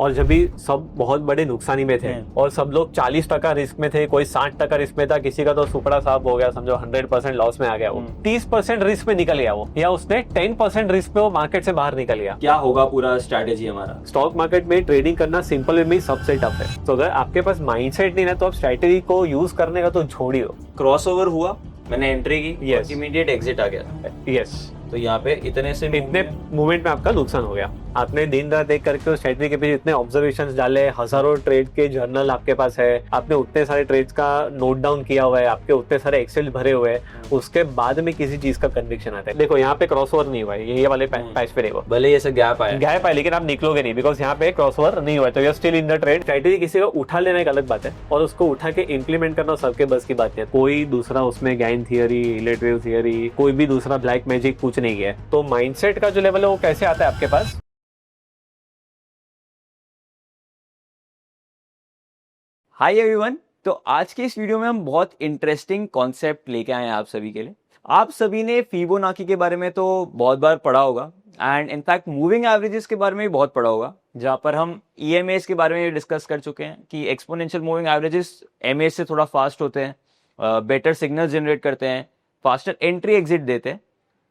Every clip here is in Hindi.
और जब भी सब बहुत बड़े नुकसानी में थे और सब लोग 40% रिस्क में थे, कोई 60% रिस्क में था, किसी का तो सुपड़ा साफ हो गया, समझो 100% लॉस में आ गया, वो 30% रिस्क में निकल गया वो, या उसने 10% रिस्क पे वो मार्केट से बाहर निकल गया। क्या होगा पूरा स्ट्रैटेजी हमारा? स्टॉक मार्केट में ट्रेडिंग करना सिंपल वे में सबसे टफ है। तो अगर आपके पास माइंडसेट नहीं है तो आप स्ट्रैटेजी को यूज करने का तो छोड़ ही दो। क्रॉसओवर हुआ, मैंने एंट्री की, Yes. इमीडिएट एग्जिट आ गया। यस, तो यहाँ पे इतने मूवमेंट में आपका नुकसान हो गया। आपने दिन रात एक करके उस स्ट्रेटजी के पीछे इतने ऑब्जर्वेशंस डाले, हजारों ट्रेड के जर्नल आपके पास है, आपने उतने सारे ट्रेड्स का नोट डाउन किया हुआ है, आपके उतने सारे एक्सेल भरे हुए हैं, उसके बाद में किसी चीज का कन्विक्शन आता है। देखो यहाँ पे क्रॉसओवर नहीं हुआ है, ये वाले पैच पे नहीं हुआ, भले ये गैप आया, लेकिन आप निकलोगे नहीं, बिकॉज यहाँ पे क्रॉसओवर नहीं हुआ है, तो you are still in the trade. Strategy किसी का उठा लेना एक अलग बात है, और उसको उठा के इंप्लीमेंट करना सबके बस की बात है। कोई दूसरा उसमें गैन थियरी, रिलेटिव थियरी, कोई भी दूसरा ब्लैक मैजिक कुछ नहीं है। तो माइंडसेट का जो लेवल है वो कैसे आता है आपके पास? Hi everyone. तो आज के इस वीडियो में हम बहुत इंटरेस्टिंग कॉन्सेप्ट लेके आए हैं आप सभी के लिए। आप सभी ने फिबोनाची के बारे में तो बहुत बार पढ़ा होगा, एंड इनफैक्ट मूविंग एवरेजेस के बारे में भी बहुत पढ़ा होगा, जहां पर हम ईएमएस के बारे में भी डिस्कस कर चुके हैं कि एक्सपोनेंशियल मूविंग एवरेजेस एमएस से थोड़ा फास्ट होते हैं, बेटर सिग्नल जनरेट करते हैं, फास्टर एंट्री एग्जिट देते हैं।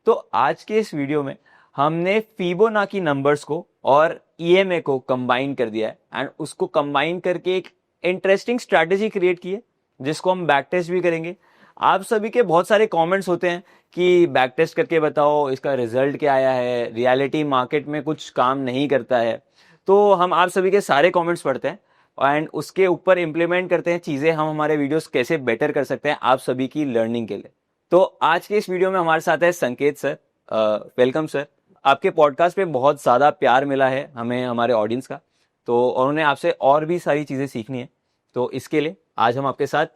तो आज के इस वीडियो में हमने फिबोनाची नंबर्स को और ईएमए को कंबाइन कर दिया है, एंड उसको कंबाइन करके एक इंटरेस्टिंग स्ट्रैटेजी क्रिएट की है, जिसको हम बैक टेस्ट भी करेंगे। आप सभी के बहुत सारे कमेंट्स होते हैं कि बैक टेस्ट करके बताओ इसका रिजल्ट क्या आया है, रियलिटी मार्केट में कुछ काम नहीं करता है। तो हम आप सभी के सारे कमेंट्स पढ़ते हैं एंड उसके ऊपर इम्प्लीमेंट करते हैं चीज़ें, हम हमारे वीडियोस कैसे बेटर कर सकते हैं आप सभी की लर्निंग के लिए। तो आज के इस वीडियो में हमारे साथ है संकेत सर। Welcome sir. आपके पॉडकास्ट पे बहुत ज़्यादा प्यार मिला है हमें, हमारे ऑडियंस का, तो और उन्हें आपसे और भी सारी चीज़ें सीखनी है। तो इसके लिए आज हम आपके साथ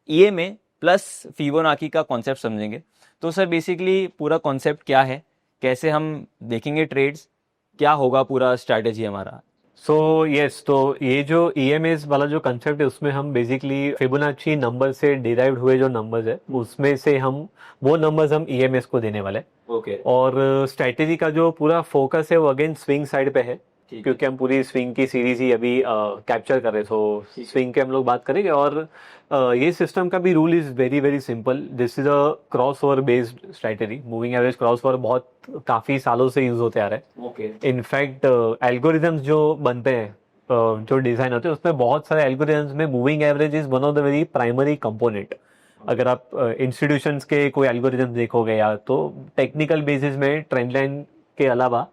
ईएमए प्लस फिबोनाची का कॉन्सेप्ट समझेंगे। तो सर बेसिकली पूरा कॉन्सेप्ट क्या है, कैसे हम देखेंगे ट्रेड्स, क्या होगा पूरा स्ट्रैटेजी हमारा? सो यस, तो ये जो ईएमएस वाला जो कंसेप्ट है उसमें हम बेसिकली फिबोनाची नंबर से डिराइव्ड हुए जो नंबर्स है उसमें से हम वो नंबर्स हम ईएमएस को देने वाले हैं। ओके। और स्ट्रैटेजी का जो पूरा फोकस है वो अगेन स्विंग साइड पे है, क्योंकि हम पूरी स्विंग की सीरीज ही अभी कैप्चर कर रहे, तो स्विंग के हम लोग बात करेंगे। और ये सिस्टम का भी rule is very very simple. This is a cross over based strategy. Moving average cross over बहुत काफी सालों से यूज होते आ रहे हैं। ओके। इनफैक्ट एल्गोरिथम्स जो बनते हैं, जो डिजाइन होते हैं, उसमें बहुत सारे एल्गोरिथम्स में moving average is one of the very primary component. अगर आप इंस्टीट्यूशंस के कोई एल्गोरिथम देखोगे या तो टेक्निकल बेसिस में ट्रेंड लाइन के अलावा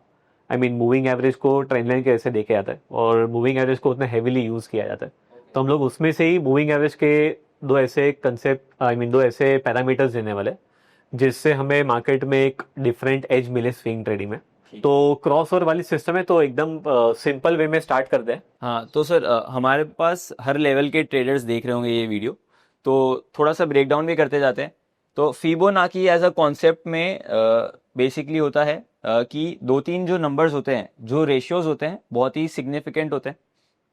मूविंग एवरेज को ट्रेंड लाइन के ऐसे देखे जाता है, और मूविंग एवरेज को उतना हेवीली यूज किया जाता है। तो हम लोग उसमें से ही मूविंग एवरेज के दो ऐसे कंसेप्ट, दो ऐसे पैरामीटर्स देने वाले जिससे हमें मार्केट में एक डिफरेंट एज मिले स्विंग ट्रेडिंग में। तो क्रॉस ओवर वाली सिस्टम है, तो एकदम सिंपल वे में स्टार्ट कर दें। हाँ, तो सर हमारे पास हर लेवल के ट्रेडर्स देख रहे होंगे ये वीडियो, तो थोड़ा सा ब्रेक डाउन भी करते जाते हैं। तो फिबोनाची एज अ कॉन्सेप्ट में बेसिकली होता है कि दो तीन जो नंबर्स होते हैं, जो रेशियोज होते हैं, बहुत ही सिग्निफिकेंट होते हैं,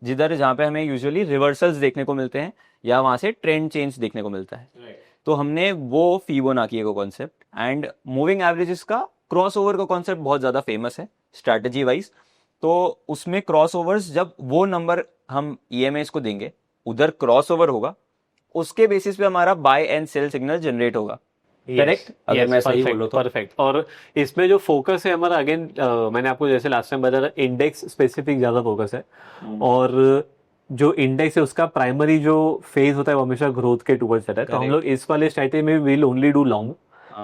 जिधर जहाँ पे हमें यूजुअली रिवर्सल्स देखने को मिलते हैं या वहाँ से ट्रेंड चेंज देखने को मिलता है। तो हमने वो फिबोनाची को कॉन्सेप्ट एंड मूविंग एवरेजेस का क्रॉस ओवर का कॉन्सेप्ट बहुत ज़्यादा फेमस है स्ट्रैटेजी वाइज। तो उसमें क्रॉस ओवर्स, जब वो नंबर हम ईएमएस को देंगे, उधर क्रॉस ओवर होगा, उसके बेसिस पे हमारा buy and sell signal generate होगा। करेक्ट? अगर मैं सही बोलूं तो परफेक्ट। और इसमें जो फोकस है हमारा, अगेन मैंने आपको जैसे लास्ट टाइम बताया था, इंडेक्स स्पेसिफिक ज्यादा फोकस है। और जो इंडेक्स है उसका प्राइमरी जो फेज होता है वो हमेशा ग्रोथ के टुवर्ड्स जाता है। तो हम लोग इस वाले स्ट्रैटेजी में will only do long,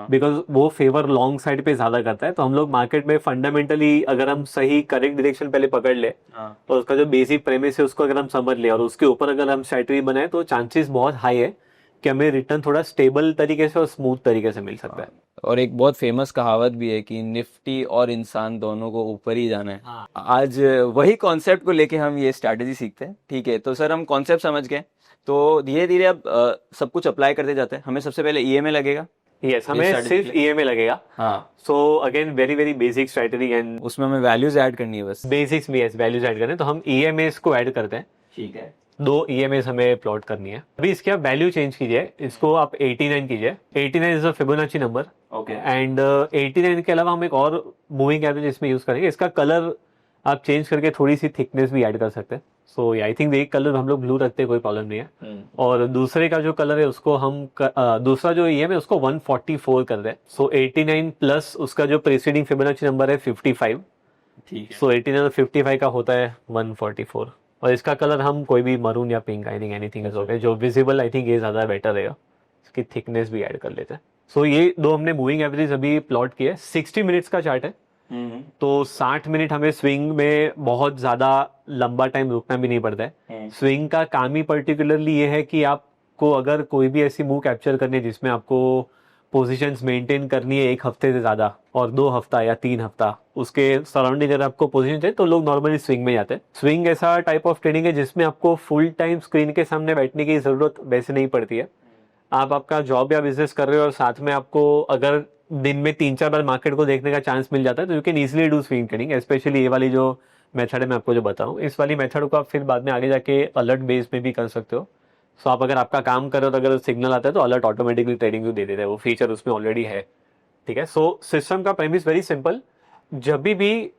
because वो फेवर लॉन्ग साइड पे ज्यादा करता है। तो हम लोग मार्केट में फंडामेंटली अगर हम सही करेक्ट डायरेक्शन पहले पकड़ ले और उसका जो बेसिक प्रेमिस है उसको अगर हम समझ ले और उसके ऊपर अगर हम स्ट्रैटेजी बनाए, तो चांसेस बहुत हाई है कि हमें रिटर्न थोड़ा स्टेबल तरीके से और स्मूथ तरीके से मिल सकता है। और एक बहुत फेमस कहावत भी है कि निफ्टी और इंसान दोनों को ऊपर ही जाना है। आज वही कॉन्सेप्ट को लेके हम ये स्ट्रैटेजी सीखते हैं। ठीक है, तो सर हम कॉन्सेप्ट समझ गए, तो धीरे धीरे अब सब कुछ अप्लाई करते जाते हैं। हमें सबसे पहले ईएमए लगेगा। यस, हमें सिर्फ ईएमए लगेगा। हाँ। So again very very basic strategy, and उसमें हमें वैल्यूज ऐड करनी है बस। बेसिक्स में यस वैल्यूज ऐड करने, तो हम ईएमएस को ऐड करते हैं। ठीक है। 2 ईएमएस हमें प्लॉट करनी है। अभी इसकी आप वैल्यू चेंज कीजिए, इसको आप 89 कीजिए। 89 is a Fibonacci number. Okay. And 89 के अलावा हम एक और मूविंग एवरेज इसमें यूज करेंगे। इसका कलर आप चेंज करके थोड़ी सी थिकनेस भी ऐड कर सकते हैं। सो आई थिंक एक कलर हम लोग ब्लू रखते हैं, कोई प्रॉब्लम नहीं है। और दूसरे का जो कलर है उसको हम दूसरा जो EM है उसको 144 कर रहे हैं। सो 89 प्लस उसका जो प्रीसीडिंग फिबोनाची नंबर है 55, ठीक है। सो 89 और 55 का होता है 144। और इसका कलर हम कोई भी मरून या pink, I think anything is okay, जो विजिबल आई थिंक ये ज़्यादा बेटर रहेगा। इसकी थिकनेस भी ऐड कर लेते हैं। सो ये दो हमने मूविंग एवरेज अभी प्लॉट किया है। 60 मिनट्स का चार्ट है, तो 60 मिनट हमें स्विंग में बहुत ज़्यादा लंबा टाइम रुकना भी नहीं पड़ता है। स्विंग का काम ही पर्टिकुलरली ये है कि आपको अगर कोई भी ऐसी मूव कैप्चर करनी है जिसमें आपको पोजीशंस मेंटेन करनी है 1 हफ्ते से ज़्यादा, और 2 हफ्ता या 3 हफ्ता उसके सराउंडिंग अगर आपको पोजीशन चाहिए, तो लोग नॉर्मली स्विंग में जाते हैं। स्विंग ऐसा टाइप ऑफ ट्रेनिंग है जिसमें आपको फुल टाइम स्क्रीन के सामने बैठने की ज़रूरत वैसे नहीं पड़ती है। आप आपका जॉब या बिजनेस कर रहे हो और साथ में आपको अगर दिन में 3-4 बार मार्केट को देखने का चांस मिल जाता है, तो you can easily do swing trading. Specially ये वाली जो मेथड है मैं आपको जो बताऊं, इस वाली मेथड को आप फिर बाद में आगे जाके अलर्ट बेस में भी कर सकते हो। सो आप अगर आपका काम कर रहे हो तो अगर सिग्नल आता है तो अलर्ट ऑटोमेटिकली ट्रेडिंग को दे देता है, वो फीचर उसमें ऑलरेडी है। ठीक है। सो सिस्टम का प्रेमिस वेरी सिंपल। जब भी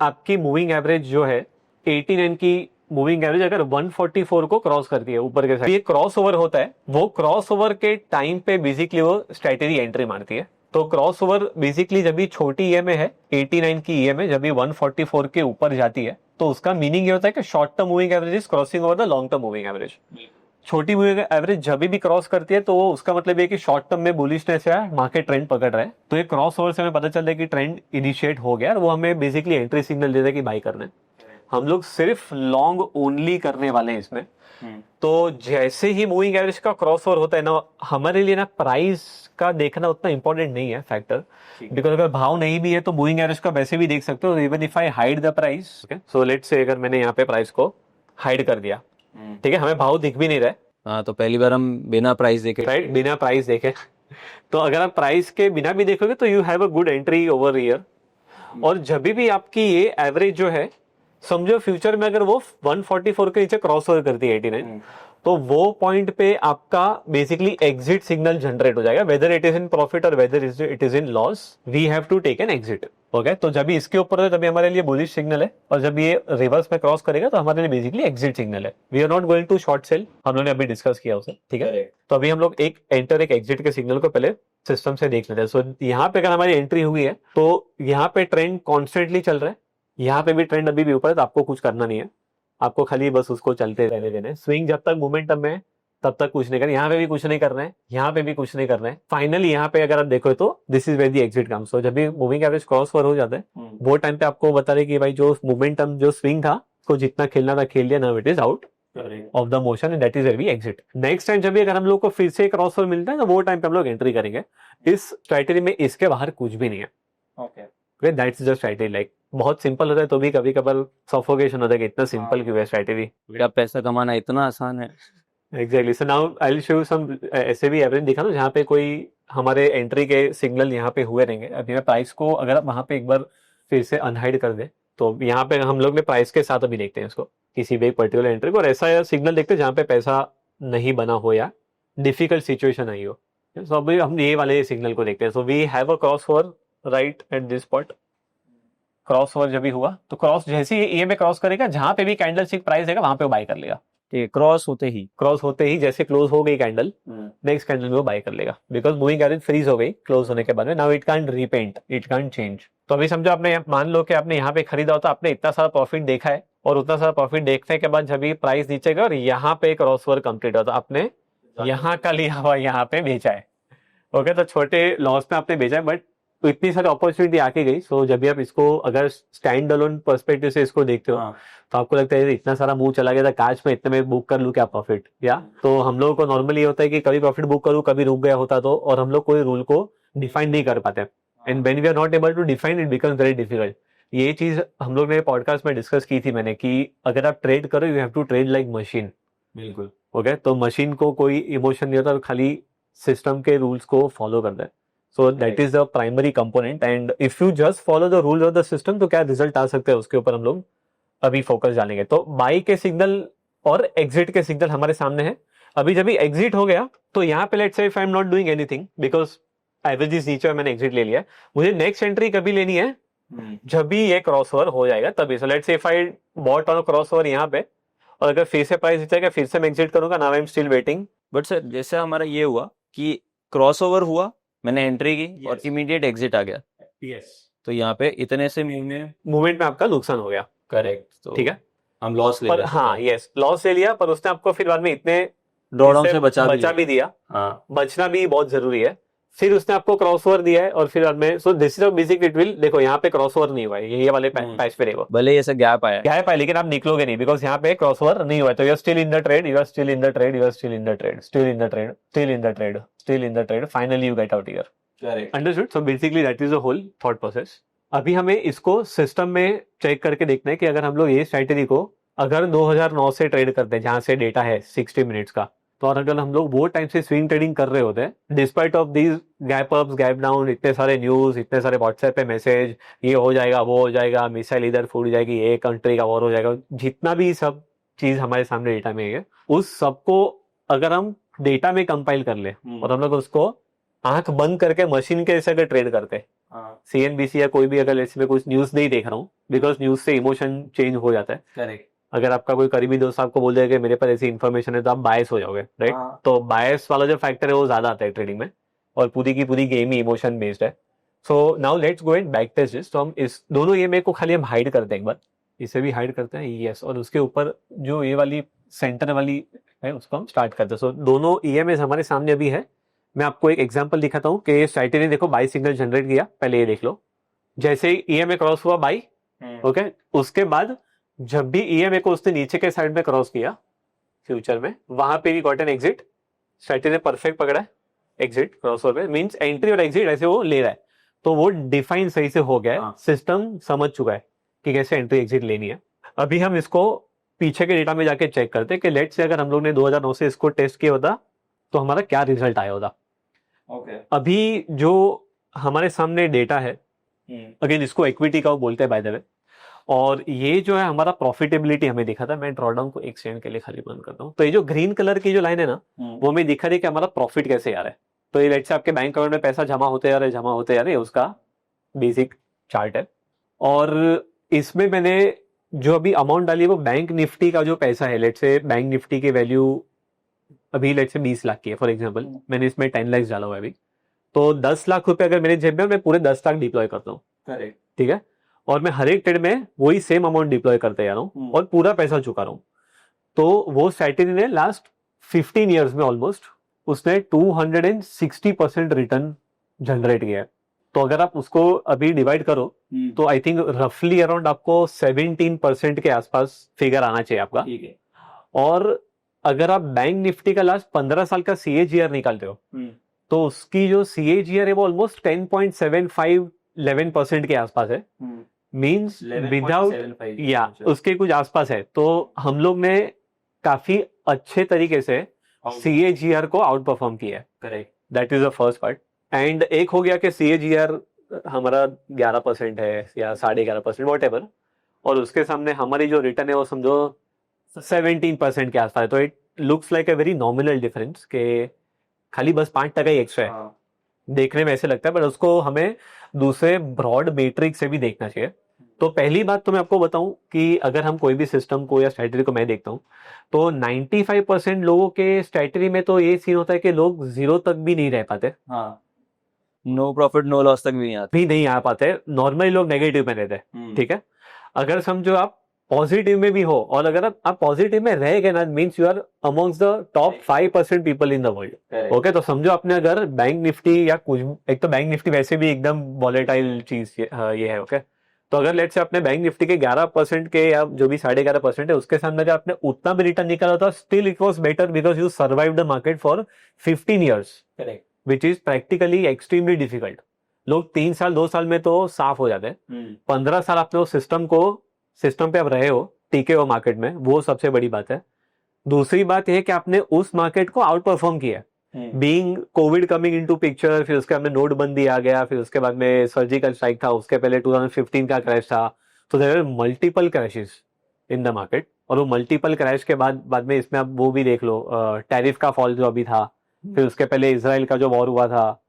आपकी मूविंग एवरेज जो है 89 की मूविंग एवरेज अगर 144 को क्रॉस करती है ऊपर के साइड, ये क्रॉस ओवर होता है, वो क्रॉस ओवर के टाइम पे बेसिकली वो स्ट्रेटेजी एंट्री मारती है। तो क्रॉस ओवर बेसिकली जब भी छोटी EMA है 89 की EMA जब भी 144 के ऊपर जाती है, तो उसका मीनिंग ये होता है कि short term moving average is crossing over the long term moving average. छोटी मूविंग एवरेज जब भी क्रॉस करती है तो वो उसका मतलब ये कि शॉर्ट टर्म में बुलिशनेस है, मार्केट ट्रेंड पकड़ रहा है। तो ये क्रॉस ओवर से हमें पता चलता है कि ट्रेंड इनिशिएट हो गया और वो हमें बेसिकली एंट्री सिग्नल देता है कि बाई करना है। हम लोग सिर्फ लॉन्ग ओनली करने वाले हैं इसमें। तो जैसे ही मूविंग एवरेज का क्रॉस ओवर होता है ना, हमारे लिए ना प्राइस का देखना उतना इंपॉर्टेंट नहीं है फैक्टर, बिकॉज अगर भाव नहीं भी है तो मूविंग एवरेज का वैसे भी देख सकते हो। Even if I hide the price, so let's say अगर मैंने यहाँ पे प्राइस को हाइड कर दिया, ठीक है, हमें भाव दिख भी नहीं रहा है। हाँ, तो पहली बार हम बिना प्राइस देखे, राइट, बिना प्राइस देखे। तो अगर आप प्राइस के बिना भी देखोगे तो you have a good entry over year. और जब भी आपकी ये एवरेज जो है, समझो फ्यूचर में अगर वो 144 के नीचे क्रॉस ओवर करती है 89, तो वो पॉइंट पे आपका बेसिकली एग्जिट सिग्नल जनरेट हो जाएगा, whether it is in profit और whether it is in loss, we have to take an exit. Okay, तो जब भी इसके ऊपर है तभी हमारे लिए बुलिश सिग्नल है, और जब ये रिवर्स में क्रॉस करेगा तो हमारे लिए बेसिकली एग्जिट सिग्नल है। We are not going to short sell, हम लोगों ने अभी डिस्कस किया उसे। ठीक है, तो अभी हम लोग एक एंटर एक एग्जिट के सिग्नल को पहले सिस्टम से देख लेते हैं। सो यहाँ पे अगर हमारी एंट्री हुई है तो यहाँ पे ट्रेंड कॉन्स्टेंटली चल रहा है, यहाँ पे भी ट्रेंड अभी भी ऊपर है, तो आपको कुछ करना नहीं है, आपको खाली बस उसको चलते रहने देना है। स्विंग जब तक मोमेंटम में तब तक कुछ नहीं करना, यहाँ पे भी कुछ नहीं करना है, यहाँ पे भी कुछ नहीं करना है। फाइनली यहाँ पे अगर आप देखो तो this is where the exit comes. तो जब भी मूविंग एवरेज क्रॉस ओवर हो जाता है, वो टाइम पे आपको बता रहे कि भाई जो मोमेंटम जो स्विंग था उसको जितना खेलना था खेल लिया, now it is out of the motion and that is where we exit. Next time जब भी अगर हम लोग को फिर से क्रॉस ओवर मिलता है तो वो टाइम पे हम लोग एंट्री करेंगे। इस स्ट्रैटेजी में इसके बाहर कुछ भी नहीं है। Okay, that's just strategy. Like बहुत सिंपल होता है तो भी कभी कभार सफोकेशन होता है कि इतना सिंपल क्यों है स्ट्रैटेजी। क्या पैसा कमाना इतना आसान है? Exactly. So now I will show you some ऐसे भी एवरेज दिखा दो जहाँ पे कोई हमारे एंट्री के सिग्नल यहाँ पे हुए रहेंगे। अभी मैं प्राइस को अगर आप वहाँ पे एक बार फिर से अनहाइड कर दे, तो यहाँ पे हम लोग ने प्राइस के साथ अभी देखते हैं इसको, किसी भी एक पर्टिकुलर एंट्री को, और ऐसा सिग्नल देखते हैं जहाँ पे पैसा नहीं बना हो या डिफिकल्ट सिचुएशन आई हो। सो अभी हम ये वाले सिग्नल को देखते हैं। So we have a cross over right at this spot. Cross over जब भी हुआ तो क्रॉस जैसे ही EMA क्रॉस करेगा, जहां पे भी कैंडल स्टिक प्राइस देगा वहां पे वो बाय कर लेगा। ठीक, क्रॉस होते ही जैसे क्लोज हो गई कैंडल, नेक्स्ट कैंडल में वो बाय कर लेगा, बिकॉज मूविंग एवरेज फ्रीज हो गई क्लोज होने के बाद में। Now it can't repaint, it can't change. तो अभी समझो आपने मान लो कि आपने यहाँ पे खरीदा होता, आपने इतना सारा प्रॉफिट देखा है, और उतना सारा प्रॉफिट देखने के बाद जब भी प्राइस नीचे गया और यहाँ पे क्रॉस ओवर कंप्लीट होता, आपने यहाँ का लिया हुआ यहाँ पे बेचा है। ओके, तो छोटे लॉस में आपने बेचा है, बट तो इतनी सारी अपॉर्चुनिटी आके गई। सो जब भी आप इसको अगर स्टैंड अलोन पर्सपेक्टिव से इसको देखते हो, तो आपको लगता है इतना सारा मूव चला गया था, काश में इतने में बुक कर लूं क्या प्रॉफिट, या तो हम लोगों को नॉर्मली होता है कि कभी प्रॉफिट बुक करूं कभी रुक गया होता तो, और हम लोग कोई रूल को डिफाइन नहीं कर पाते। And when we are not able to define it becomes very difficult. ये चीज हम लोग ने पॉडकास्ट में डिस्कस की थी मैंने, कि अगर आप ट्रेड करो you have to trade like machine. बिल्कुल। ओके, तो मशीन को कोई इमोशन नहीं होता, खाली सिस्टम के रूल्स को फॉलो करता है। सो that is the primary component, and if you just follow the rules of the system तो क्या रिजल्ट आ सकते हैं उसके ऊपर हम लोग अभी फोकस डालेंगे। तो बाई के सिग्नल और एग्जिट के सिग्नल हमारे सामने है। अभी जब भी एग्जिट हो गया तो यहाँ पे let's say if I am not doing anything because average is नीचे, मैंने एग्जिट ले लिया, मुझे नेक्स्ट एंट्री कभी लेनी है जब भी ये क्रॉसओवर हो जाएगा तभी। So let's say if I bought on crossover यहाँ पे, और अगर फिर से प्राइस जाएगा फिर से मैं एग्जिट करूंगा, now I am still waiting. But sir जैसे हमारा ये हुआ कि क्रॉसओवर हुआ, मैंने एंट्री की और Yes. इमीडिएट एग्जिट आ गया, तो यहाँ पे इतने से मूवमेंट में आपका नुकसान हो गया, करेक्ट, तो ठीक है, हम लॉस ले पर रहे हाँ यस लॉस ले लिया, पर उसने आपको फिर बाद में इतने ड्रॉडाउन इससे से बचा भी दिया। हाँ बचना भी बहुत जरूरी है। फिर उसने आपको क्रॉसओवर दिया है और फिर बाद में, so this is basic it will, देखो यहाँ पे क्रॉसओवर नहीं हुआ है, ये वाले पैच पे रहेगा, भले ही ऐसा गैप आया गैप है लेकिन आप निकलोगे नहीं, बिकॉज यहाँ पे क्रॉसओवर नहीं हुआ है, तो you are still in the trade, you are still in the trade, you are still in the trade, still in the trade, still in the trade, still in the trade, finally you get out here. Correct understood. So basically that is the whole thought process. अभी हमें इसको सिस्टम में चेक करके देखना है कि अगर हम लोग ये स्ट्रैटेजी को अगर 2009 से ट्रेड करते हैं, जहां से डेटा है 60 मिनट्स का, तो और अगर हम लोग वो टाइम से स्विंग ट्रेडिंग कर रहे होते हैं, despite of these gap ups gap down, इतने सारे न्यूज, इतने सारे व्हाट्सएप पे मैसेज, ये हो जाएगा वो हो जाएगा, मिसाइल इधर फूट जाएगी, ये कंट्री का वॉर हो जाएगा, जितना भी सब चीज हमारे सामने डेटा में है, उस सबको अगर हम डेटा में कंपाइल कर ले और हम लोग उसको आंख बंद करके मशीन के जैसे अगर ट्रेड करते, सीएनबीसी या कोई भी अगर इसमें कुछ न्यूज नहीं देख रहा हूँ, बिकॉज न्यूज से इमोशन चेंज हो जाता है। करेक्ट, अगर आपका कोई करीबी दोस्त आपको बोल देगा कि मेरे पास ऐसी इन्फॉर्मेशन है, तो आप बायस हो जाओगे, राइट। हाँ। तो बायस वाला जो फैक्टर है वो ज्यादा आता है ट्रेडिंग में, और पूरी की पूरी गेम ही इमोशन बेस्ड है। So now let's go and back test this. तो हम इस दोनों EMA को खाली हम हाइड करते हैं एक बार, इसे भी हाइड करते हैं, यस, और उसके ऊपर जो ये वाली सेंटर वाली है उसको हम स्टार्ट करते हैं। सो दोनों EMA हमारे सामने अभी है। मैं आपको एक एग्जांपल दिखाता हूँ कि स्ट्रैटेजी ने देखो बाई सिग्नल जनरेट किया, पहले ये देख लो, जैसे ही EMA क्रॉस हुआ बाई, ओके, उसके बाद जब भी EMA को उसने नीचे के साइड में क्रॉस किया फ्यूचर में, वहां पे भी गॉट एन एग्जिट, स्ट्रैटेजी ने परफेक्ट पकड़ा है, एग्जिट क्रॉसओवर पे मींस एंट्री और एग्जिट ऐसे वो ले रहा है, तो वो डिफाइन सही से हो गया है, सिस्टम समझ चुका है कि कैसे एंट्री एग्जिट लेनी है। अभी हम इसको पीछे के डेटा में जाके चेक करते हैं कि लेट्स से अगर हम लोग ने 2009 से इसको टेस्ट किया होता तो हमारा क्या रिजल्ट आया होता। अभी जो हमारे सामने डेटा है, अगेन इसको इक्विटी का बोलते हैं बाय द वे, और ये जो है हमारा प्रॉफिटेबिलिटी हमें दिखा था। मैं ड्रॉडाउन को एक सेकंड के लिए खाली बंद करता हूँ। तो ये जो ग्रीन कलर की जो लाइन है ना, वो हमें दिखा रही है कि हमारा प्रॉफिट कैसे आ रहा है। तो ये लेट्स से आपके बैंक अकाउंट में पैसा जमा होते जा रहे हैं, उसका बेसिक चार्ट है। और इसमें मैंने जो अभी अमाउंट डाली है वो बैंक निफ्टी का जो पैसा है, लेट्स से बैंक निफ्टी की वैल्यू अभी लेट्स से 20 लाख की है फॉर एग्जाम्पल, मैंने इसमें 10 लाख डाला हुआ है अभी, तो 10 लाख रुपए अगर मेरे जेब में, मैं पूरे 10 लाख डिप्लॉय करता हूँ, ठीक है, और मैं हर एक ट्रेड में वही सेम अमाउंट डिप्लॉय करते जा रहा हूँ और पूरा पैसा चुका रहा हूँ, तो वो स्ट्रैटेजी ने लास्ट 15 ईयर्स में ऑलमोस्ट उसने 260% रिटर्न जनरेट किया है। तो अगर आप उसको अभी डिवाइड करो तो आई थिंक रफली अराउंड आपको 17% के आसपास फिगर आना चाहिए आपका। ठीक है। और अगर आप बैंक निफ्टी का लास्ट 15 साल का CAGR निकालते हो तो उसकी जो CAGR है वो ऑलमोस्ट 10.75-11% के आसपास है, मीन्स विदाउट या उसके कुछ आसपास है। तो हम लोग ने काफी अच्छे तरीके से CAGR को आउट परफॉर्म किया है, correct, that is the first part. And एक हो गया कि CAGR हमारा 11% है या 11.5% वॉट, और उसके सामने हमारी जो रिटर्न है वो समझो 17% के आसपास है। तो it looks like a very nominal difference के खाली बस 5% ही एक्स्ट्रा है, देखने में ऐसे लगता है, बट उसको हमें दूसरे ब्रॉड मैट्रिक से भी देखना चाहिए। तो पहली बात तो मैं आपको बताऊं कि अगर हम कोई भी सिस्टम को या स्ट्रैटेजी को मैं देखता हूं तो 95% लोगों के स्ट्रैटेजी में तो ये सीन होता है कि लोग 0 तक भी नहीं रह पाते, नो प्रॉफिट नो लॉस तक भी नहीं आ पाते, नॉर्मली लोग नेगेटिव में रहते हैं, ठीक है। अगर समझो आप पॉजिटिव में भी हो, और अगर आप पॉजिटिव में रह गए ना, means you are amongst the top 5% people in the world, okay. तो समझो आपने अगर बैंक निफ्टी या कुछ, एक तो बैंक निफ्टी वैसे भी एकदम वॉलेटाइल चीज ये है, ओके। तो अगर लेट्स से आपने बैंक निफ्टी के 11% के या जो भी 11.5% है उसके सामने अगर आपने उतना भी रिटर्न निकाला था, still it was better because you survive the market for 15 years, which is practically extremely difficult. लोग 3 साल 2 साल में तो साफ हो जाते हैं, 15 साल आपने उस सिस्टम पे आप रहे हो, टिके हो मार्केट में, वो सबसे बड़ी बात है। दूसरी बात यह है कि आपने उस मार्केट को आउट परफॉर्म किया, being Covid coming into picture, फिर उसके बाद में नोटबंदी आ गया, फिर उसके बाद में सर्जिकल स्ट्राइक था, उसके पहले 2015 का क्रैश था। तो there are multiple crashes in the market, और वो मल्टीपल क्रैश के बाद में इसमें आप वो भी देख लो, टैरिफ का फॉल जो अभी था, फिर उसके पहले इजराइल का जो वॉर हुआ था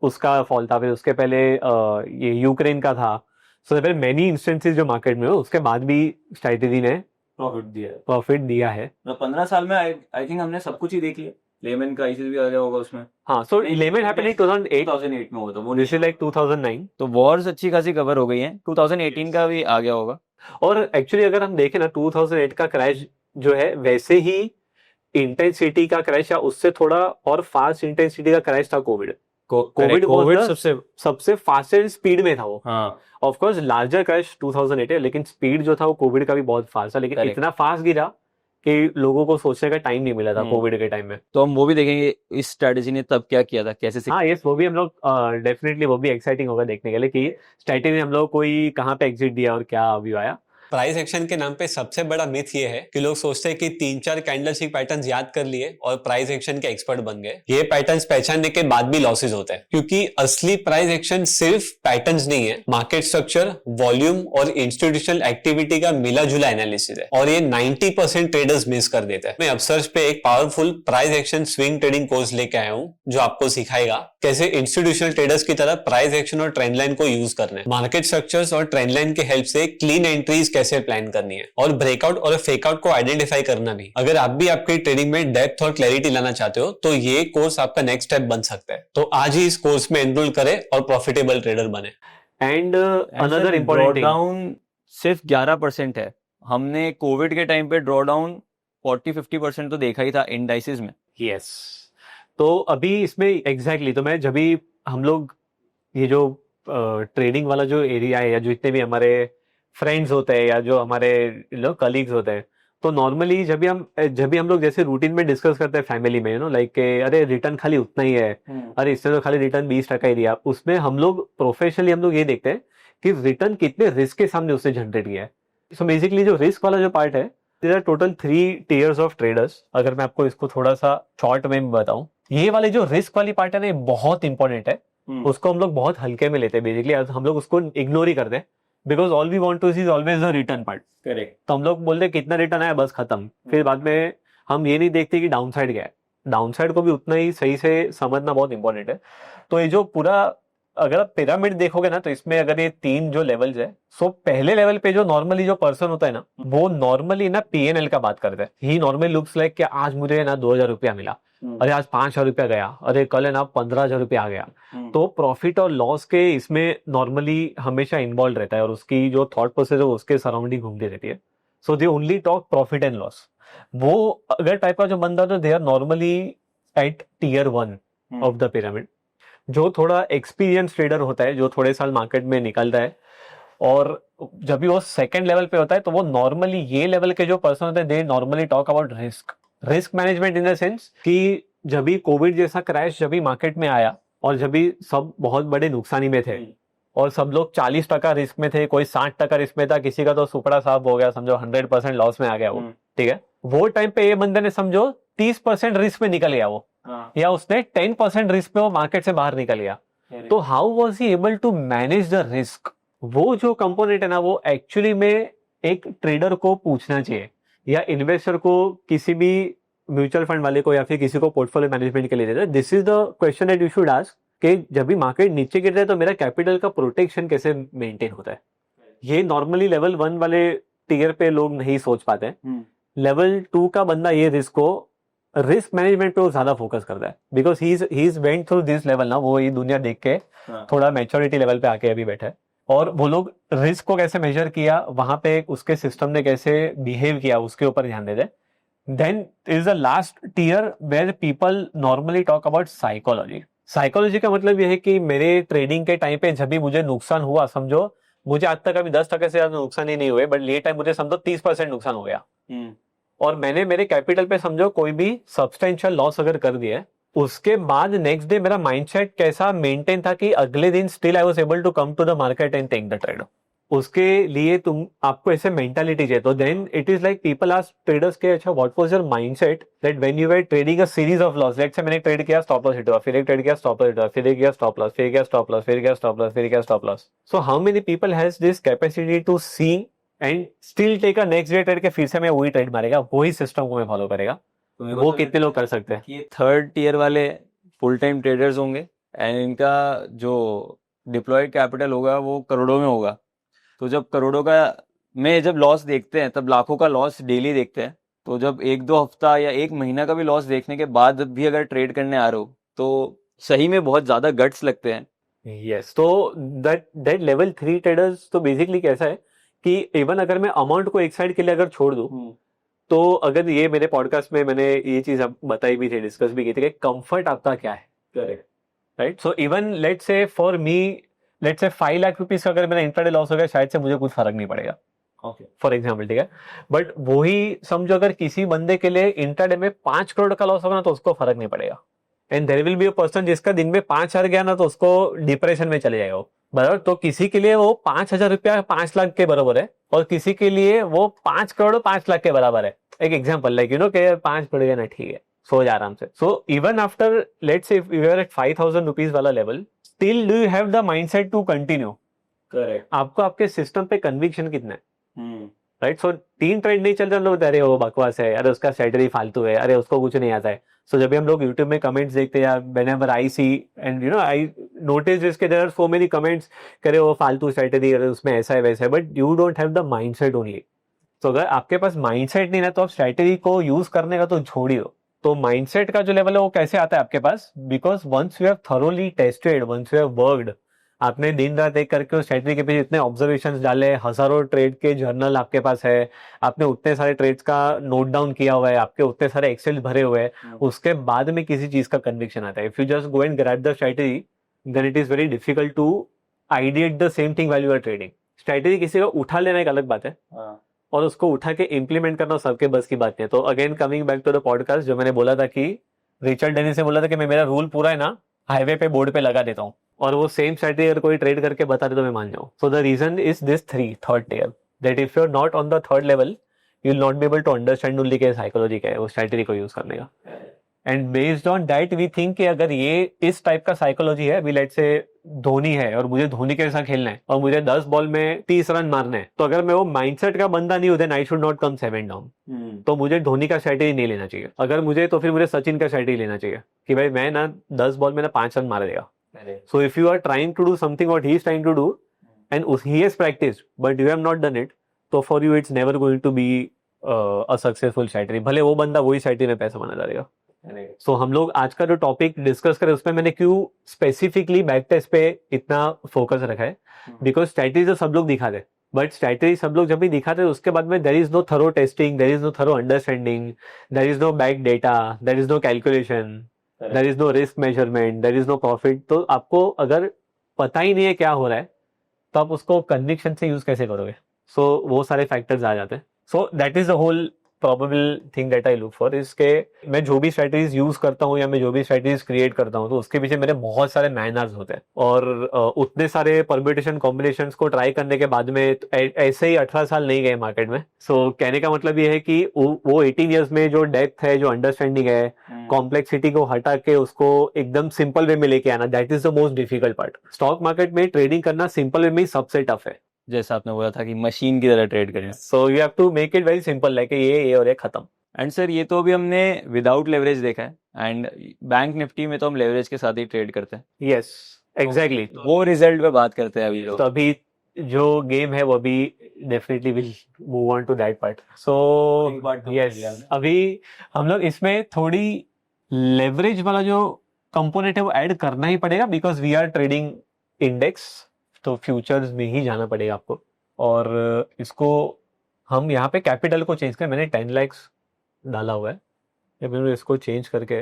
उसका फॉल था, फिर उसके पहले ये यूक्रेन का था। So there are many instances जो मार्केट में हो, उसके बाद भी स्ट्रैटेजी ने प्रॉफिट दिया है। 15 साल में आई थिंक हमने सब कुछ ही देख लिया। लेमन क्राइसिस भी आ गया होगा उसमें। हाँ, सो लेमन हैपेंड इन 2008 में हुआ था वो, दिस इज लाइक 2009। तो वॉर्स अच्छी खासी कवर हो गई हैं। 2018 का भी आ गया होगा। और एक्चुअली अगर हम देखें ना 2008 का क्रैश जो है वैसे ही इंटेंसिटी का क्रैश या उससे थोड़ा और फास्ट इंटेंसिटी का क्रैश था कोविड। कोविड सबसे फास्टेस्ट स्पीड में था वो। हाँ, ऑफ कोर्स लार्जर क्रैश 2008 है, लेकिन स्पीड जो था वो कोविड का भी बहुत फास्ट था, लेकिन Correct. इतना फास्ट गिरा कि लोगों को सोचने का टाइम नहीं मिला था कोविड के टाइम में। तो हम वो भी देखेंगे इस स्ट्रेटेजी ने तब क्या किया था, कैसे हाँ यस, वो भी हम लोग डेफिनेटली वो भी एक्साइटिंग होगा देखने के लिए कि स्ट्रैटेजी ने हम लोग कोई कहाँ पे एग्जिट दिया और क्या व्यू आया। प्राइस एक्शन के नाम पे सबसे बड़ा मिथ ये है कि लोग सोचते हैं कि 3-4 कैंडलस्टिक पैटर्न्स याद कर लिए और प्राइस एक्शन के एक्सपर्ट बन गए। ये पैटर्न्स पहचानने के बाद भी लॉसेस होते हैं, क्योंकि असली प्राइस एक्शन सिर्फ पैटर्न्स नहीं है, मार्केट स्ट्रक्चर, वॉल्यूम और इंस्टीट्यूशनल एक्टिविटी का मिला जुला एनालिसिस है, और ये 90% ट्रेडर्स मिस कर देते हैं। मैं अपसर्च पे एक powerful price action swing trading course लेके आया हूँ जो आपको सिखाएगा कैसे इंस्टीट्यूशनल ट्रेडर्स की तरह प्राइस एक्शन और ट्रेंड लाइन को यूज करना है, मार्केट स्ट्रक्चर्स और ट्रेंड लाइन के हेल्प से क्लीन एंट्रीज कैसे प्लान करनी है, और ब्रेकआउट और फेकआउट को आइडेंटिफाई करना भी। अगर आप भी आपकी ट्रेडिंग में डेप्थ और क्लैरिटी लाना चाहते हो तो ये कोर्स आपका नेक्स्ट स्टेप बन सकता है। तो आज ही इस कोर्स में एनरोल करें और प्रॉफिटेबल ट्रेडर बने। एंड अनदर इम्पोर्टेंट डाउन सिर्फ 11% है। हमने कोविड के टाइम पे ड्रॉ डाउन 40-50% तो देखा ही था इंडाइसेस में। यस, तो अभी इसमें एग्जैक्टली तो मैं जब भी हम लोग ये जो ट्रेडिंग वाला जो एरिया है या जो इतने भी हमारे फ्रेंड्स होते हैं या जो हमारे कलीग्स होते हैं, तो नॉर्मली जब भी हम लोग जैसे रूटीन में डिस्कस करते हैं फैमिली में, लाइक अरे रिटर्न खाली उतना ही है, अरे इससे तो खाली रिटर्न 20% ही दिया, उसमें हम लोग प्रोफेशनली हम लोग ये देखते हैं कि रिटर्न कितने रिस्क के सामने उससे जनरेट किया है। सो बेसिकली जो रिस्क वाला जो पार्ट है, there are total 3 tiers of traders. अगर मैं आपको इसको थोड़ा सा शॉर्ट में बताऊं, ये वाले जो रिस्क वाली पार्ट है ना, ये बहुत इंपॉर्टेंट है। उसको हम लोग बहुत हल्के में लेते हैं, बेसिकली हम लोग उसको इग्नोर ही करते हैं, because all we want to see is always the return part. Correct. तो हम लोग बोलते हैं कितना रिटर्न आया बस खत्म, फिर बाद में हम ये नहीं देखते कि डाउन साइड क्या है। डाउन साइड को भी उतना ही सही से समझना बहुत इंपॉर्टेंट है। तो ये जो पूरा अगर आप पिरामिड देखोगे ना, तो इसमें अगर ये 3 जो लेवल्स है, सो पहले लेवल पे जो नॉर्मली जो पर्सन होता है ना, वो नॉर्मली ना PNL का बात करता है। ही नॉर्मली लुक्स लाइक कि आज मुझे ना 2000 रुपया मिला, अरे आज 5000 रुपया गया, अरे कल है ना 15000 रुपया आ गया। तो प्रॉफिट और लॉस के इसमें नॉर्मली हमेशा इन्वॉल्व रहता है, और उसकी जो थॉट प्रोसेस है वो उसके सराउंडिंग घूमती रहती है। So they only talk profit and loss. वो अगर टाइप का जो बंदा, तो they are normally at tier 1 of the pyramid. जो थोड़ा एक्सपीरियंस ट्रेडर होता है, जो थोड़े साल मार्केट में निकलता है, और जब भी वो सेकंड लेवल पे होता है, तो वो नॉर्मली ये लेवल के जो पर्सन होते हैं, they normally talk about risk management, in the sense कि जब भी कोविड जैसा क्रैश जब भी मार्केट में आया और जब भी सब बहुत बड़े नुकसानी में थे और सब लोग 40% रिस्क में थे, कोई 60% रिस्क में था, किसी का तो सुपड़ा साफ हो गया, समझो 100% लॉस में आ गया वो, ठीक है। वो टाइम पे ये बंदे ने समझो 30% रिस्क में निकल गया वो, या उसने 10% रिस्क में वो मार्केट से बाहर निकल गया। तो how was he able to manage the risk? वो जो कंपोनेंट है ना, वो एक्चुअली में एक ट्रेडर को पूछना चाहिए, या इन्वेस्टर को, किसी भी म्यूचुअल फंड वाले को, या फिर किसी को पोर्टफोलियो मैनेजमेंट के लिए देता है। This is the question that you should ask कि जब भी मार्केट नीचे गिरता है तो मेरा कैपिटल का प्रोटेक्शन कैसे मेंटेन होता है। ये नॉर्मली लेवल 1 वाले टियर पे लोग नहीं सोच पाते। लेवल 2 का बंदा ये रिस्क मैनेजमेंट पे वो ज्यादा फोकस करता है, because he is went through this level ना, वो ये दुनिया देख के थोड़ा मैच्योरिटी लेवल पे आके अभी बैठा है, और वो लोग रिस्क को कैसे मेजर किया, वहां पे उसके सिस्टम ने कैसे बिहेव किया, उसके ऊपर ध्यान देते। Then is the last tier where people normally talk about psychology. Psychology का मतलब यह है कि मेरे ट्रेडिंग के टाइम पे जब भी मुझे नुकसान हुआ, समझो मुझे आज तक अभी 10% से ज्यादा नुकसान ही नहीं हुए, बट ये टाइम मुझे समझो 30% नुकसान हो गया, और मैंने मेरे कैपिटल पे समझो कोई भी सब्सटेंशियल लॉस अगर कर दिया, उसके बाद नेक्स्ट डे मेरा माइंडसेट कैसा मेंटेन था कि अगले दिन still I was able to come to the market and take the trade. उसके लिए आपको ऐसे मेंटालिटी चाहिए। तो then it is like people ask traders के, अच्छा what was your mindset that when you were trading a series of loss, let's say मैंने ट्रेड किया, स्टॉप लॉस हिट हुआ, फिर एक ट्रेड किया, स्टॉप लॉस हिट हुआ, फिर एक किया स्टॉप लॉस, फिर किया स्टॉप लॉस, फिर किया स्टॉप लॉस, फिर किया stop loss. So how many people has this capacity to see and still take a next day trade के, फिर से मैं वही ट्रेड मारेगा, वही सिस्टम को मैं फॉलो करेगा? वो कितने लोग कर सकते हैं? ये 3rd टियर वाले फुल टाइम ट्रेडर्स होंगे, एंड इनका जो डिप्लॉयड कैपिटल होगा वो करोड़ों में होगा। तो जब करोड़ों का में जब लॉस देखते हैं तब लाखों का लॉस डेली देखते हैं। तो जब 1-2 हफ्ता या 1 महीना का भी लॉस देखने के बाद भी अगर ट्रेड करने आ रहे हो तो सही में बहुत ज्यादा गट्स लगते हैं। यस, तो दैट लेवल 3 ट्रेडर्स तो बेसिकली कैसा है कि इवन अगर मैं अमाउंट को एक साइड के लिए अगर छोड़ दूं, तो अगर ये मेरे पॉडकास्ट में मैंने ये चीज बताई भी थी, डिस्कस भी की थी कि कंफर्ट आपका क्या है। Correct. Right, so even let's say for me, let's say 5 lakh rupees का अगर मेरा इंट्राडे लॉस हो गया, शायद से मुझे कुछ फर्क नहीं पड़ेगा, फॉर एग्जाम्पल, ठीक है। बट वही समझो अगर किसी बंदे के लिए इंट्राडे में 5 करोड़ का लॉस होगा ना, तो उसको फर्क नहीं पड़ेगा। And there will be a person जिसका दिन में 5,000 गया ना, तो उसको डिप्रेशन में चले जाएगा वो, बराबर। तो किसी के लिए वो 5,000 रुपया 5 लाख के बराबर है, और किसी के लिए वो 5 करोड़ 5 लाख के बराबर है। एक एग्जाम्पल लाइक यू नो के 5 पड़ गया ना, ठीक है, सो जा आराम से। So even after let's say if you are at 5,000 rupees वाला level, still do you have the mindset to continue. Correct. आपको आपके सिस्टम पे कन्विक्शन कितना है, राइट। सो 3 ट्रेड नहीं चल रहे, हम लोग अरे वो बकवास है, अरे उसका स्ट्रेटजी फालतू है, अरे उसको कुछ नहीं आता है। सो जब भी हम लोग यूट्यूब में कमेंट्स देखते हैं या whenever I see and you know I notice इसके there are so many comments करे वो फालतू स्ट्रेटजी, अरे उसमें ऐसा है वैसा है, but you don't have the mindset only. तो अगर आपके पास माइंडसेट नहीं है तो आप स्ट्रेटजी को यूज करने का तो छोड़ ही दो। तो माइंडसेट का जो लेवल है वो कैसे आता है आपके पास, because once you have thoroughly tested, once you have worked, आपने दिन रात एक करके उस स्ट्रेटजी के पीछे इतने ऑब्जर्वेशंस डाले, हजारों ट्रेड के जर्नल आपके पास है, आपने उतने सारे ट्रेड्स का नोट डाउन किया हुआ है, आपके उतने सारे एक्सेल भरे हुए हैं, उसके बाद में किसी चीज का कन्विक्शन आता है। If you just go and grab the strategy, then it is very difficult to ideate the same thing while you are trading. Strategy किसी का उठा लेना एक अलग बात है, और उसको उठा के इम्प्लीमेंट करना सबके बस की बात नहीं है। तो again coming back to the podcast, जो मैंने बोला था कि रिचर्ड डेनिस ने बोला था कि मैं मेरा रूल पूरा है ना हाईवे पे बोर्ड पे लगा देता हूँ, और वो सेम स्ट्रेटजी अगर कोई ट्रेड करके बता दे तो मैं मान जाऊँ। So the reason is this third level, that if you are not on the third level, you will not be able to understand only के साइकोलॉजी क्या है वो स्ट्रेटजी को यूज करने का। And based on that we think कि अगर ये इस टाइप का साइकोलॉजी है, अभी लेट्स से धोनी है और मुझे धोनी के साथ खेलना है और मुझे 10 बॉल में 30 रन मारना है, तो अगर मैं वो माइंडसेट का बंदा नहीं हूं, then I should not come 7 down. तो मुझे धोनी का स्ट्रेटजी नहीं लेना चाहिए। अगर मुझे तो फिर मुझे सचिन का स्ट्रेटजी लेना चाहिए कि भाई मैं ना 10 बॉल में ना 5 रन मार देगा। So if you are trying to do something what he is trying to do and he has practiced but you have not done it, तो for you it's never going to be a successful strategy, भले वो बंदा वही strategy में पैसा बना देगा। सो हम लोग आज का जो टॉपिक डिस्कस करें उसमें मैंने क्यों स्पेसिफिकली बैक टेस्ट पे इतना फोकस रखा है, बिकॉज स्ट्रेटजी तो सब लोग दिखाते, बट स्ट्रेटजी सब लोग जब भी दिखाते हैं उसके बाद में there is no thorough testing, there is no thorough understanding, there is no back data, there is no calculation, there is no risk measurement, there is no profit. तो आपको अगर पता ही नहीं है क्या हो रहा है तो आप उसको कन्विक्शन से यूज कैसे करोगे? सो वो सारे फैक्टर्स आ जाते हैं। So that is the whole probable thing that I look for, इसके मैं जो भी स्ट्रेटजीज यूज करता हूँ या मैं जो भी स्ट्रेटजीज क्रिएट करता हूँ तो उसके पीछे मेरे बहुत सारे मैनर्स होते हैं, और उतने सारे परम्यूटेशन कॉम्बिनेशंस को ट्राई करने के बाद में ऐसे ही 18 साल नहीं गए मार्केट में। सो कहने का मतलब ये है कि वो 18 ईयर्स में जो डेप्थ है, जो अंडरस्टैंडिंग है, कॉम्प्लेक्सिटी को हटा के उसको एकदम सिंपल वे में लेके आना, that is the most difficult part. Stock market में ट्रेडिंग करना सिंपल वे में सबसे टफ है, जैसा आपने बोला था कि मशीन की तरह ट्रेड करें। So you have to make it very simple, like ये और ये खत्म। एंड सर ये तो अभी हमने विदाउट लेवरेज देखा है, एंड बैंक निफ्टी में तो हम लेवरेज के साथ ही ट्रेड करते हैं। यस एग्जैक्टली, वो रिजल्ट पे बात करते हैं अभी लोग। तो अभी जो गेम है वो अभी definitely will move on to that part. So yes, अभी हम लोग इसमें थोड़ी लेवरेज वाला जो कंपोनेंट है वो ऐड करना ही पड़ेगा, because we are trading index, तो फ्यूचर्स में ही जाना पड़ेगा आपको। और इसको हम यहाँ पे कैपिटल को चेंज कर, मैंने 10 लाख डाला हुआ है, जब मैंने इसको चेंज करके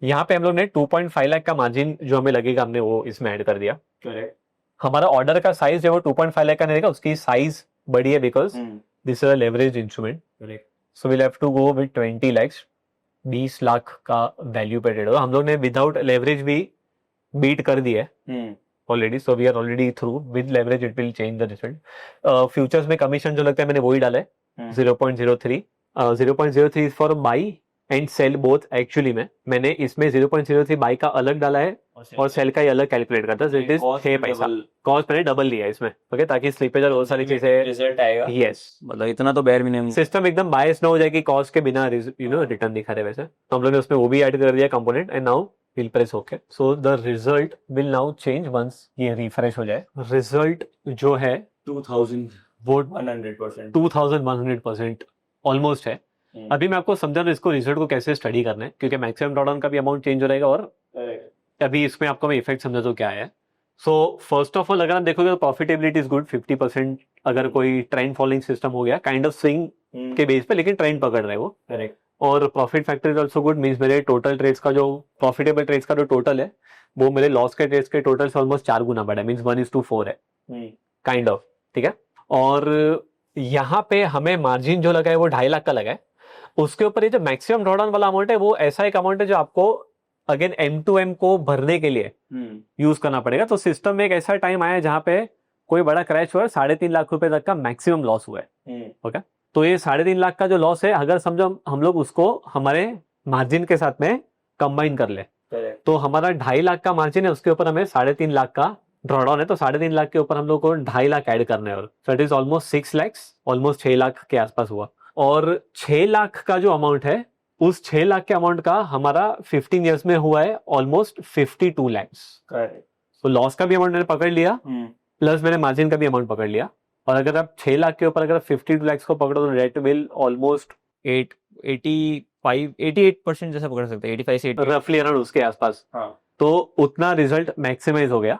यहाँ पे हम लोग ने 2.5 लाख का मार्जिन जो हमें लगेगा हमने वो इसमें ऐड कर दिया। करेक्ट। हमारा ऑर्डर का साइज जो 2.5 लाख का नहीं रहेगा, उसकी साइज बड़ी है because this is a leverage instrument. Correct. So we'll have to go with 20 lakh, 20 lakh का वैल्यू पे ट्रेड होगा। हम लोग ने विदाउट लेवरेज भी बीट कर दिया है already, so we are already through. With leverage it will change the result. Futures में कमीशन जो लगता है मैंने वही डाला है 0.03। 0.03 for buy and sell both. Actually में मैंने इसमें 0.03 बाई का अलग डाला है और सेल का ही अलग कैलकुलेट करता है, इट इज 6 पैसा। कॉस्ट मैंने डबल लिया है इसमें, ओके, ताकि स्लिपेज और बहुत सारी चीजें रिजल्ट आएगा। यस, मतलब इतना तो बेयर मिनिमम सिस्टम एकदम बायस ना हो जाए कि कॉस्ट के बिना यू नो रिटर्न दिखा रहे। वैसे तो हम लोग ने उसमें वो भी ऐड कर दिया component, and now will press okay. So the result will now change once ये रिफ्रेश हो जाए। रिजल्ट जो है वो 2100%। 2100% ऑलमोस्ट है। अभी मैं आपको समझा दूं इसको रिजल्ट को कैसे स्टडी करना है, क्योंकि मैक्सिमम ड्रॉडाउन का भी अमाउंट चेंज हो रहेगा और अभी इसमें आपको मैं इफेक्ट समझा दो क्या है। सो फर्स्ट ऑफ ऑल अगर आप देखोगे तो प्रॉफिटेबिलिटी इज गुड 50%। अगर कोई ट्रेंड फॉलोइंग सिस्टम हो गया काइंड ऑफ स्विंग के बेस पे, लेकिन ट्रेंड पकड़ रहे हैं वो। करेक्ट। और profit factor is also good, means मेरे टोटल ट्रेड्स का जो प्रॉफिटेबल ट्रेड्स का जो टोटल है वो मेरे लॉस के ट्रेड्स के टोटल से ऑलमोस्ट 4 गुना बढ़ा है, मीन्स 1:4 है काइंड ऑफ। ठीक है। और यहाँ पे हमें मार्जिन जो लगा है वो 2.5 लाख का लगा है। उसके ऊपर ये जो मैक्सिमम ड्रॉडाउन वाला अमाउंट है वो ऐसा एक अमाउंट है जो आपको अगेन M2M को भरने के लिए यूज करना पड़ेगा। तो सिस्टम में एक ऐसा टाइम आया है जहां पे कोई बड़ा क्रैश हुआ है, 3.5 लाख रुपए तक का मैक्सिमम लॉस हुआ है। ओके, तो ये 3.5 लाख का जो लॉस है, अगर समझो हम लोग उसको हमारे मार्जिन के साथ में कंबाइन कर ले, तो हमारा 2.5 लाख का मार्जिन है, उसके ऊपर हमें 3.5 लाख का ड्रॉडाउन है, तो 3.5 लाख के ऊपर हम लोग को 2.5 लाख ऐड करने हैं। So it is almost 6 lakhs, almost 6 lakh के आसपास हुआ। और 6 लाख का जो अमाउंट है, उस 6 लाख के अमाउंट का हमारा 15 ईयर्स में हुआ है ऑलमोस्ट 52 lakhs। तो लॉस का भी अमाउंट मैंने पकड़ लिया, प्लस मैंने मार्जिन का भी अमाउंट पकड़ लिया। और अगर आप 6 लाख के ऊपर अगर 52 lakhs को पकड़ो तो डेट विल ऑलमोस्ट 88% जैसा पकड़ सकते हैं, 85 से 80। रफली अराउंड उसके आसपास। तो उतना रिजल्ट मैक्सिमाइज हो गया।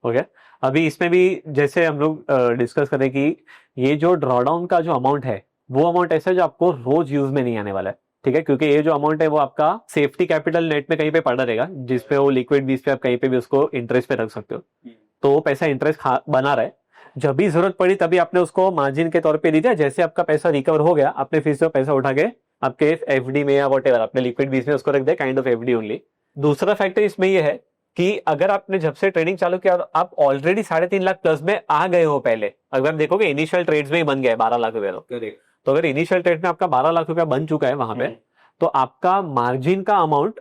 ओके, अभी इसमें भी जैसे हम लोग डिस्कस करें कि ये जो ड्रॉडाउन का जो अमाउंट है वो अमाउंट ऐसा है जो आपको रोज यूज में नहीं आने वाला है। ठीक है, क्योंकि ये जो अमाउंट है वो आपका सेफ्टी कैपिटल नेट में कहीं पे पड़ा रहेगा, जिसपे वो लिक्विड बीस पे आप कहीं पे भी उसको इंटरेस्ट पे रख सकते हो। तो वो पैसा इंटरेस्ट बना रहा है, जब भी जरूरत पड़ी तभी आपने उसको मार्जिन के तौर पे दे दिया। जैसे आपका पैसा रिकवर हो गया, आपने फिर से पैसा उठा के आपके एफडी में या वॉट एवर अपने लिक्विड बीस में उसको रख दिया, काइंड ऑफ एफडी ओनली। दूसरा फैक्टर इसमें ये है कि अगर आपने जब से ट्रेडिंग चालू किया और आप ऑलरेडी 3.5 लाख प्लस में आ गए हो, पहले अगर आप देखोगे इनिशियल ट्रेड्स में ही बन गया 12 लाख रुपए, तो अगर इनिशियल ट्रेड में आपका 12 लाख रुपया बन चुका है वहां पे, तो आपका मार्जिन का अमाउंट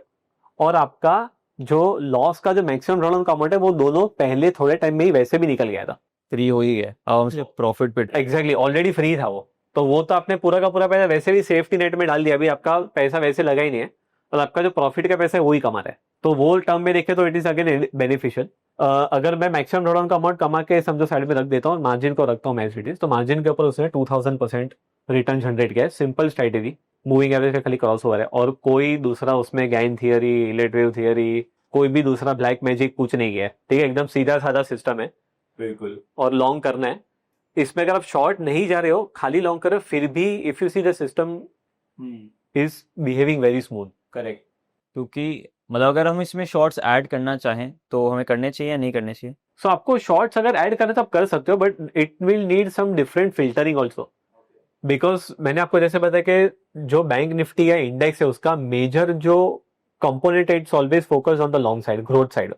और आपका जो लॉस का जो मैक्सिमम ड्रॉडाउन का अमाउंट है वो दोनों पहले थोड़े टाइम में ही वैसे भी निकल गया था, फ्री हो ही गया, अब प्रॉफिट पे। एग्जैक्टली, ऑलरेडी फ्री था वो। तो वो तो आपने पूरा का पूरा पैसा वैसे भी सेफ्टी नेट में डाल दिया, अभी आपका पैसा वैसे लगा ही नहीं है और आपका जो प्रॉफिट का पैसा है वही कमा रहा है। तो वो टर्म में देखे तो इट इज अगेन बेनिफिशियल। अगर मैं मैक्सिमम ड्रॉडाउन का अमाउंट कमा के समझो साइड में रख देता हूँ, मार्जिन को रखता हूँ एज इट इज, तो मार्जिन के ऊपर उसने 2000% रिटर्न जनरेट किया है। सिंपल स्ट्रेटेजी, मूविंग एवरेज का खाली क्रॉस ओवर है और कोई दूसरा उसमें गैन थियरी, इलेट वेव थियरी, कोई भी दूसरा ब्लैक मैजिक कुछ नहीं है। ठीक है, एकदम सीधा साधा सिस्टम है। बिल्कुल। और लॉन्ग करना है इसमें, अगर आप शॉर्ट नहीं जा रहे हो, खाली लॉन्ग कर रहे हो, फिर भी if you see the system is behaving very smooth. Correct, क्योंकि मतलब अगर हम इसमें शॉर्ट्स ऐड करना चाहें तो हमें करने चाहिए या नहीं करने चाहिए? सो आपको शॉर्ट्स अगर ऐड करना तो आप कर सकते हो, but it will need some different filtering also, because मैंने आपको जैसे बताया कि जो बैंक निफ्टी या इंडेक्स है उसका मेजर जो कंपोनेंट है, it's always focus on the long side, growth side.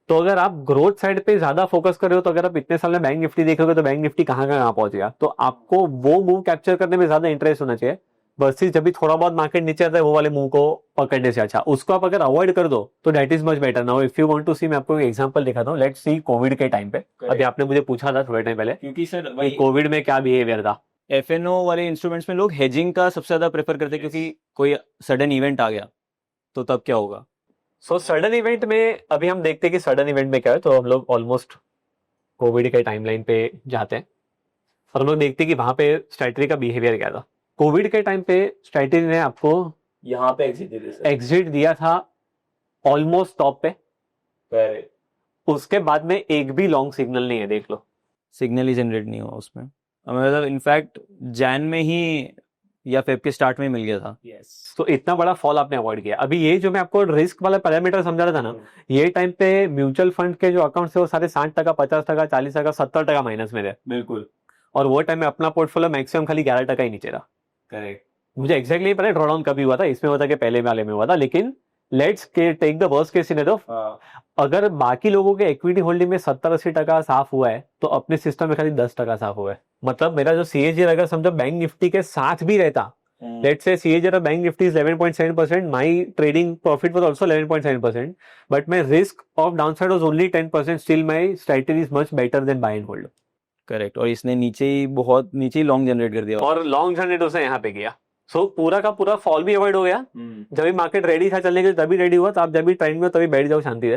तो अगर आप ग्रोथ साइड पे ज्यादा फोकस कर रहे हो, तो अगर आप इतने साल में बैंक निफ्टी देखोगे तो बैंक निफ्टी कहाँ कहाँ पहुंच गया, तो आपको वो मूव कैप्चर करने में ज्यादा इंटरेस्ट होना चाहिए। बस जब भी थोड़ा बहुत मार्केट नीचे आता है वो वाले मूव को पकड़ने से अच्छा उसको आप अगर अवॉइड कर दो तो that is much better. Now if you want to see, मैं आपको एक एग्जांपल दिखाता हूँ। लेट्स सी कोविड के टाइम पे, अभी आपने मुझे पूछा था थोड़े टाइम पहले क्योंकि सर कोविड में क्या बिहेवियर था। एफएनओ वाले इंस्ट्रूमेंट्स में लोग हेजिंग का सबसे ज्यादा प्रेफर करते हैं, क्योंकि कोई सडन इवेंट आ गया तो तब क्या होगा। सो सडन इवेंट में अभी हम देखते हैं कि सडन इवेंट में क्या है, तो हम लोग ऑलमोस्ट कोविड के टाइमलाइन पे जाते हैं और हम लोग देखते हैं कि वहां पे स्ट्रैटेजी का बिहेवियर क्या था। कोविड के टाइम पे स्ट्रैटेजी ने आपको यहाँ पे एग्जिट दिया था ऑलमोस्ट टॉप पे, उसके बाद में एक भी लॉन्ग सिग्नल नहीं है, देख लो। सिग्नल ही जनरेट नहीं हुआ उसमें, मतलब इनफैक्ट जैन में ही या फेब के स्टार्ट में मिल गया था। तो इतना बड़ा फॉल आपने अवॉइड किया। अभी ये जो मैं आपको रिस्क वाला पैरामीटर समझा रहा था ना, ये टाइम पे म्यूचुअल फंड के जो अकाउंट थे वो सारे 60%, 50%, 40%, 70% माइनस में थे। बिल्कुल। और वो टाइम में अपना पोर्टफोलियो मैक्सिमम खाली 11% ही नीचे रहा। करेक्ट। मुझे एक्जैक्टली पता है ड्रॉडाउन कभी हुआ था, इसमें हुआ था कि पहले वाले में हुआ था, लेकिन let's take the worst case scenario. अगर बाकी लोगों के इक्विटी होल्डिंग में 70-80% साफ हुआ है तो अपने सिस्टम में खाली 10% साफ हुआ है। मतलब मेरा जो सीएजी अगर समझो बैंक निफ्टी के साथ भी रहता, let's say CAG of bank Nifty is 11.7%, my trading profit was also 11.7%, but my risk of downside was only 10%, still my strategy is much better than buy and hold. Correct, और इसने बहुत नीचे ही लॉन्ग जनरेट कर दिया और लॉन्ग जनरेट उसने यहाँ पे किया। सो पूरा का पूरा फॉल भी अवॉइड हो गया। जब भी मार्केट रेडी था चलने के लिए तभी रेडी हुआ, तो आप जब भी ट्रेंड में तभी बैठ जाओ शांति से,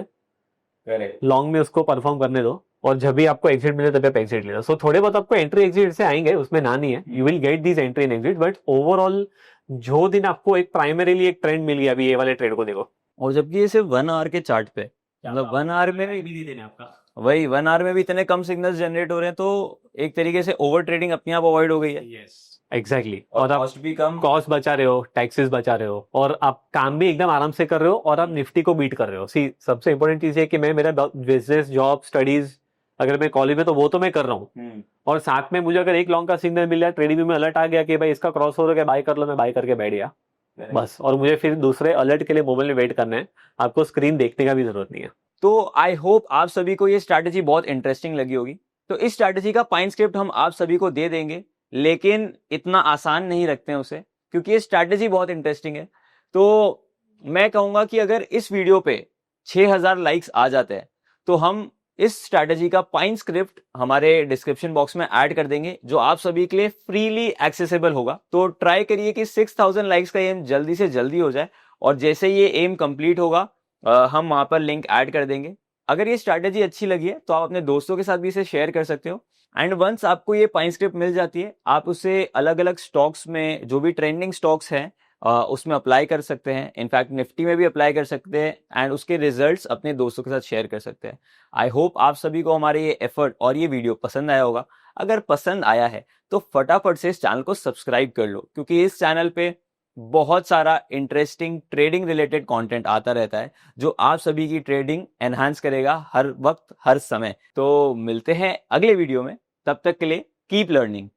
लॉन्ग में उसको परफॉर्म करने दो और जब भी आपको एग्जिट मिले तभी आप एग्जिट लेना। सो थोड़े बहुत आपको एंट्री एग्जिट से आएंगे, उसमें ना नहीं है, you will get this entry and exit, but overall जो दिन आपको एक प्राइमरीली एक ट्रेंड मिल गया, अभी ये वाले ट्रेड को देखो, और जबकि ये सिर्फ 1 आवर के चार्ट पे, मतलब 1 आवर में भी नहीं देने आपका, वही 1 आवर में भी इतने कम सिग्नल्स जनरेट हो रहे हैं, तो एक तरीके से ओवर ट्रेडिंग अपने आप अवॉइड हो गई है। यस एग्जैक्टली, और और आप कॉस्ट भी कम। कॉस्ट बचा रहे हो, टैक्सेस बचा रहे हो, और आप काम भी एकदम आराम से कर रहे हो, और आप निफ्टी को बीट कर रहे हो। सी सबसे इंपॉर्टेंट चीज है कि मैं मेरा बिजनेस, जॉब, स्टडीज, अगर मैं कॉलेज में तो वो तो मैं कर रहा हूँ, और साथ में मुझे अगर एक लॉन्ग का सिग्नल मिल रहा है, ट्रेडिंग में अलर्ट आ गया कि भाई इसका क्रॉस हो रहा है, बाय कर लो, मैं बाय करके बैठ गया बस, और मुझे फिर दूसरे अलर्ट के लिए मोबाइल में वेट करना है, आपको स्क्रीन देखने का भी जरूरत नहीं है। तो आई होप आप सभी को ये स्ट्रैटेजी बहुत इंटरेस्टिंग लगी होगी। तो इस स्ट्रैटेजी का पाइन स्क्रिप्ट हम आप सभी को दे देंगे, लेकिन इतना आसान नहीं रखते हैं उसे, क्योंकि ये स्ट्रैटेजी बहुत इंटरेस्टिंग है। तो मैं कहूंगा कि अगर इस वीडियो पे 6000 लाइक्स आ जाते हैं तो हम इस स्ट्रैटेजी का पाइन स्क्रिप्ट हमारे डिस्क्रिप्शन बॉक्स में ऐड कर देंगे, जो आप सभी के लिए फ्रीली एक्सेसिबल होगा। तो ट्राई करिए कि 6000 लाइक्स का एम जल्दी से जल्दी हो जाए, और जैसे ये एम कंप्लीट होगा हम वहां पर लिंक ऐड कर देंगे। अगर ये स्ट्रैटेजी अच्छी लगी है तो आप अपने दोस्तों के साथ भी इसे शेयर कर सकते हो। एंड वंस आपको ये पाइन स्क्रिप्ट मिल जाती है, आप उसे अलग अलग स्टॉक्स में, जो भी ट्रेंडिंग स्टॉक्स हैं उसमें अप्लाई कर सकते हैं। इनफैक्ट निफ्टी में भी अप्लाई कर सकते हैं, एंड उसके रिजल्ट्स अपने दोस्तों के साथ शेयर कर सकते हैं। आई होप आप सभी को हमारे ये एफर्ट और ये वीडियो पसंद आया होगा। अगर पसंद आया है तो फटाफट से इस चैनल को सब्सक्राइब कर लो, क्योंकि इस चैनल पे बहुत सारा इंटरेस्टिंग ट्रेडिंग रिलेटेड कंटेंट आता रहता है, जो आप सभी की ट्रेडिंग एनहांस करेगा हर वक्त हर समय। तो मिलते हैं अगले वीडियो में, तब तक के लिए कीप लर्निंग।